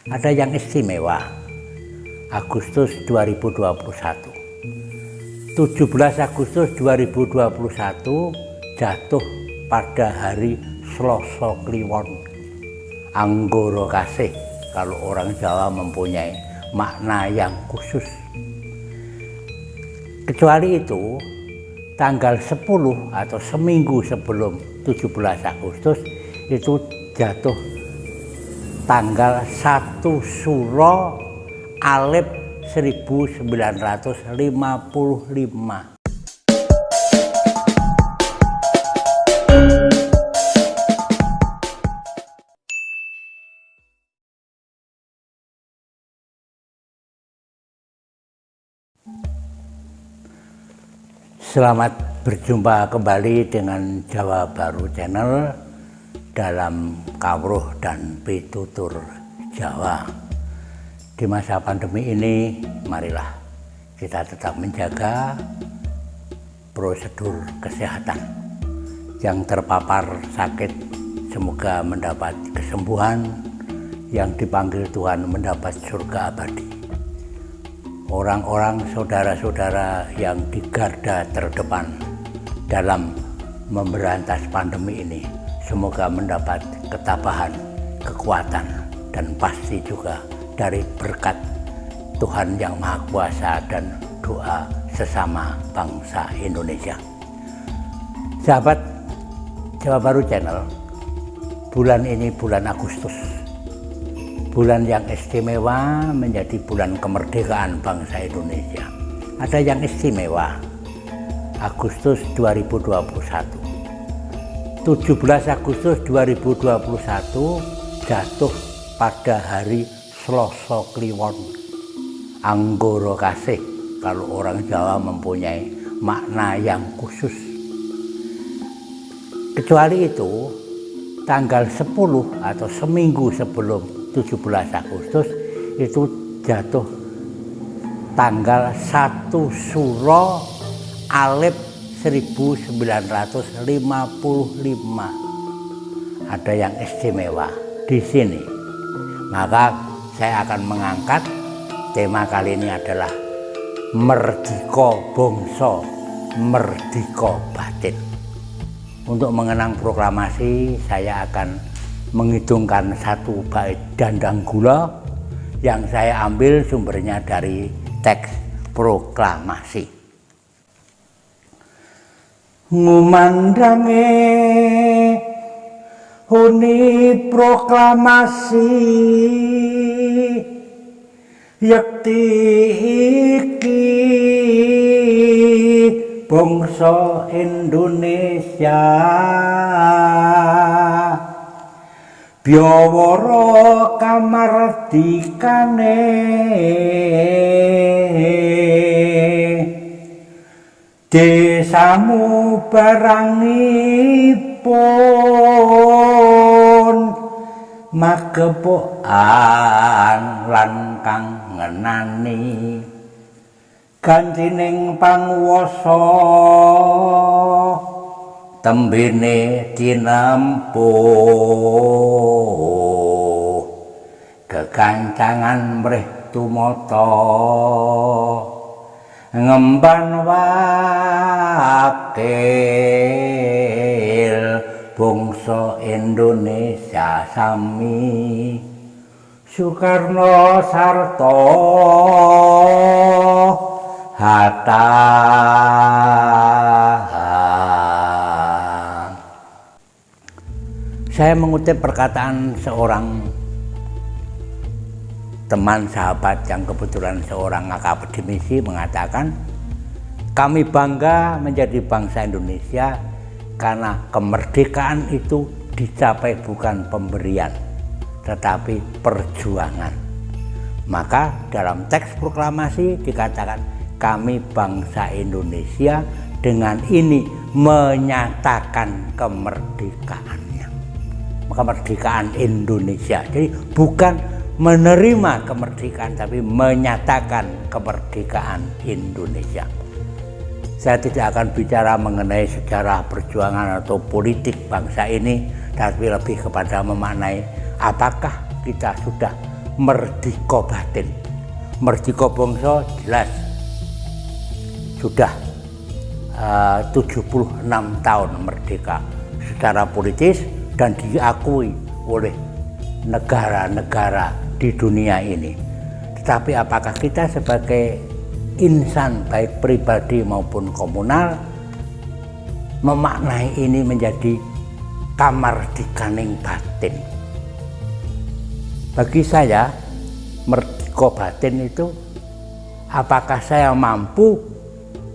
Ada yang istimewa. Agustus 2021. 17 Agustus 2021 jatuh pada hari Selasa Kliwon. Anggoro kasih, kalau orang Jawa mempunyai makna yang khusus. Kecuali itu, tanggal 10 atau seminggu sebelum 17 Agustus itu jatuh tanggal 1 Suro Alif 1955. Selamat berjumpa kembali dengan Jawa Baru Channel dalam Kawruh dan Pitutur Jawa. Di masa pandemi ini, marilah kita tetap menjaga prosedur kesehatan. Yang terpapar sakit semoga mendapat kesembuhan, yang dipanggil Tuhan mendapat surga abadi. Orang-orang saudara-saudara yang di garda terdepan dalam memberantas pandemi ini semoga mendapat ketabahan, kekuatan, dan pasti juga dari berkat Tuhan Yang Maha Kuasa dan doa sesama bangsa Indonesia. Sahabat Jawa Baru Channel, bulan ini bulan Agustus, bulan yang istimewa, menjadi bulan kemerdekaan bangsa Indonesia. Ada yang istimewa. Agustus 2021. 17 Agustus 2021 jatuh pada hari Selasa Kliwon. Anggoro kasih, kalau orang Jawa mempunyai makna yang khusus. Kecuali itu, tanggal 10 atau seminggu sebelum 17 Agustus itu jatuh tanggal 1 Suro Alif 1955. Ada yang istimewa di sini. Maka saya akan mengangkat tema kali ini adalah Merdika Bangsa, Merdika Batin. Untuk mengenang proklamasi, saya akan menghitungkan satu bait Dandang Gula yang saya ambil sumbernya dari teks proklamasi. Ngumandange huni proklamasi yakti iki bangsa Indonesia Biawara kamardikane desamu barangipun magepokan lan kang ngenani gantining panguwasa tembene tinempuh kekancangan mrih tumata ngemban wakil bangsa Indonesia sami Soekarno sarta Hatta. Saya mengutip perkataan seorang teman sahabat yang kebetulan seorang akademisi mengatakan, kami bangga menjadi bangsa Indonesia karena kemerdekaan itu dicapai bukan pemberian, tetapi perjuangan. Maka dalam teks proklamasi dikatakan, kami bangsa Indonesia dengan ini menyatakan kemerdekaannya. Kemerdekaan Indonesia. Jadi bukan menerima kemerdekaan, tapi menyatakan kemerdekaan Indonesia. Saya tidak akan bicara mengenai sejarah perjuangan atau politik bangsa ini, tapi lebih kepada memaknai apakah kita sudah merdeka batin. Merdeka bangsa jelas sudah 76 tahun merdeka secara politis dan diakui oleh negara-negara di dunia ini. Tetapi apakah kita sebagai insan baik pribadi maupun komunal memaknai ini menjadi kamardikaning batin? Bagi saya merdeka batin itu apakah saya mampu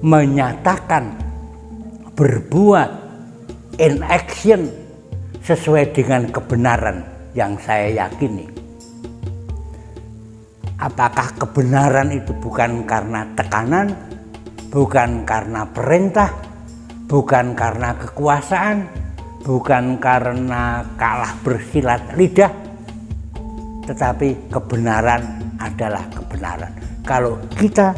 menyatakan berbuat in action sesuai dengan kebenaran yang saya yakini. Apakah kebenaran itu bukan karena tekanan, bukan karena perintah, bukan karena kekuasaan, bukan karena kalah bersilat lidah, tetapi kebenaran adalah kebenaran. Kalau kita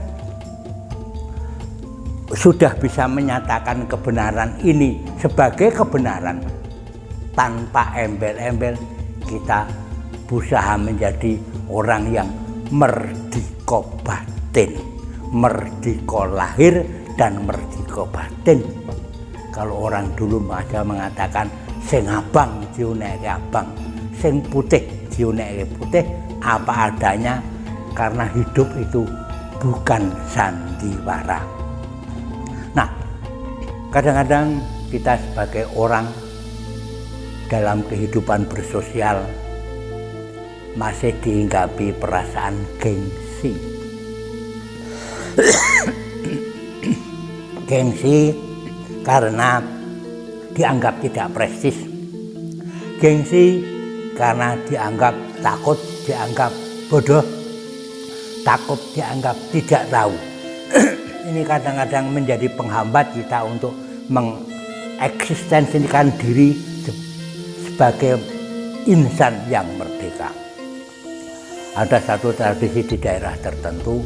sudah bisa menyatakan kebenaran ini sebagai kebenaran tanpa embel-embel, kita berusaha menjadi orang yang merdeka batin, merdeka lahir dan merdeka batin. Kalau orang dulu aja mengatakan sing abang diunekke abang, sing putih diunekke putih, apa adanya, karena hidup itu bukan sandiwara. Nah, kadang-kadang kita sebagai orang dalam kehidupan bersosial masih dihinggapi perasaan gengsi. Gengsi karena dianggap tidak prestis. Gengsi karena dianggap takut, dianggap bodoh, takut dianggap tidak tahu. Ini kadang-kadang menjadi penghambat kita untuk mengeksistensikan diri sebagai insan yang merdeka. Ada satu tradisi di daerah tertentu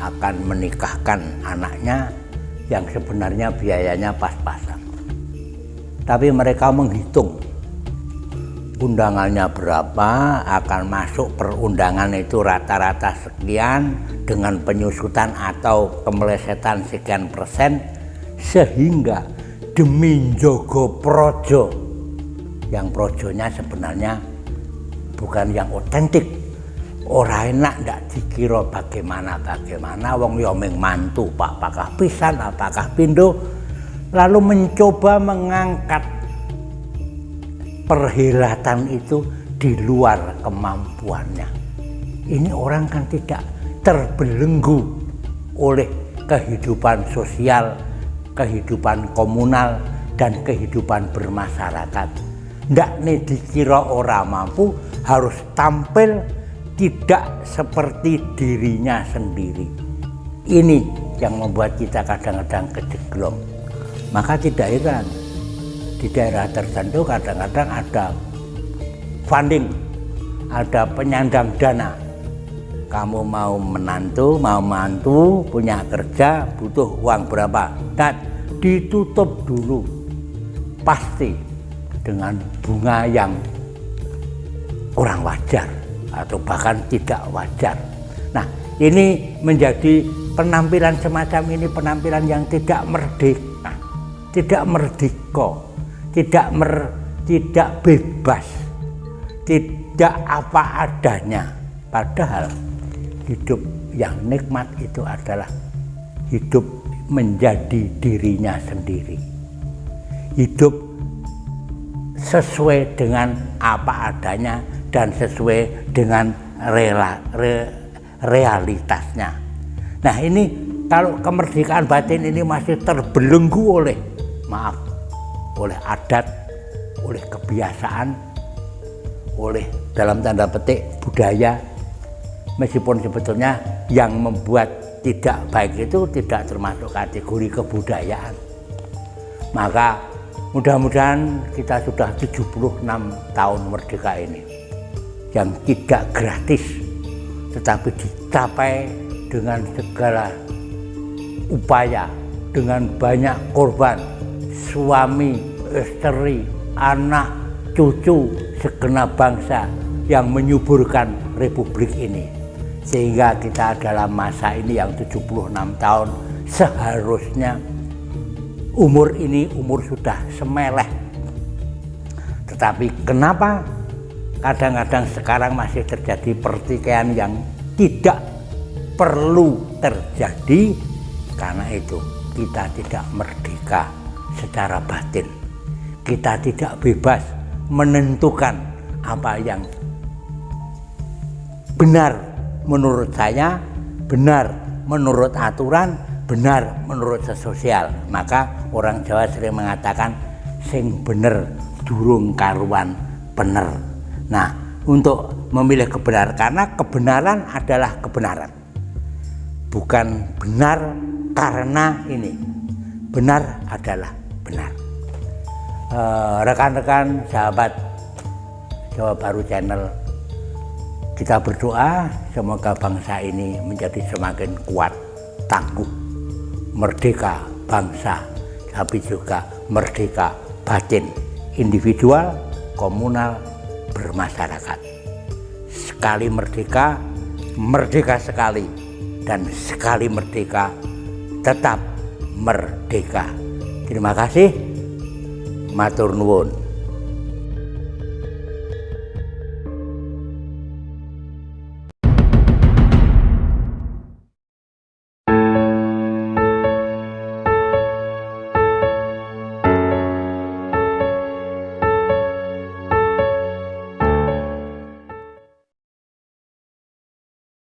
akan menikahkan anaknya yang sebenarnya biayanya pas-pasan. Tapi mereka menghitung undangannya berapa, akan masuk perundangan itu rata-rata sekian dengan penyusutan atau kemelesetan sekian persen, sehingga demi njogo projo, yang projonya sebenarnya bukan yang otentik, ora enak ndak dikira bagaimana wong yo ming mantu Pak apakah pisan apakah pindo, lalu mencoba mengangkat perhelatan itu di luar kemampuannya. Ini orang kan tidak terbelenggu oleh kehidupan sosial, kehidupan komunal, dan kehidupan bermasyarakat. Ndak nih dikira ora mampu, harus tampil tidak seperti dirinya sendiri. Ini yang membuat kita kadang-kadang kejeglong. Maka tidak heran di daerah tertentu kadang-kadang ada funding, ada penyandang dana. Kamu mau mantu, punya kerja, butuh uang berapa? Dan ditutup dulu, pasti dengan bunga yang kurang wajar atau bahkan tidak wajar. Nah, ini menjadi penampilan semacam ini, penampilan yang tidak merdeka, tidak merdeka, tidak bebas, tidak apa adanya. Padahal hidup yang nikmat itu adalah hidup menjadi dirinya sendiri, hidup sesuai dengan apa adanya dan sesuai dengan realitasnya. Nah, ini kalau kemerdekaan batin ini masih terbelenggu oleh adat, oleh kebiasaan, oleh dalam tanda petik budaya, meskipun sebetulnya yang membuat tidak baik itu tidak termasuk kategori kebudayaan. Maka mudah-mudahan kita sudah 76 tahun merdeka ini yang tidak gratis, tetapi dicapai dengan segala upaya, dengan banyak korban, suami, istri, anak, cucu, segenap bangsa yang menyuburkan republik ini. Sehingga kita dalam masa ini yang 76 tahun seharusnya umur ini umur sudah semeleh. Tetapi kenapa kadang-kadang sekarang masih terjadi pertikaian yang tidak perlu terjadi? Karena itu kita tidak merdeka secara batin. Kita tidak bebas menentukan apa yang benar menurut saya, benar menurut aturan, benar menurut sosial. Maka orang Jawa sering mengatakan sing bener durung karuan bener. Nah, untuk memilih kebenaran, karena kebenaran adalah kebenaran, bukan benar karena ini. Benar adalah benar. Rekan-rekan sahabat Jawa Baru Channel, kita berdoa semoga bangsa ini menjadi semakin kuat, tangguh, merdeka bangsa, tapi juga merdeka batin, individual, komunal, bermasyarakat. Sekali merdeka, merdeka sekali, dan sekali merdeka, tetap merdeka. Terima kasih, matur nuwun.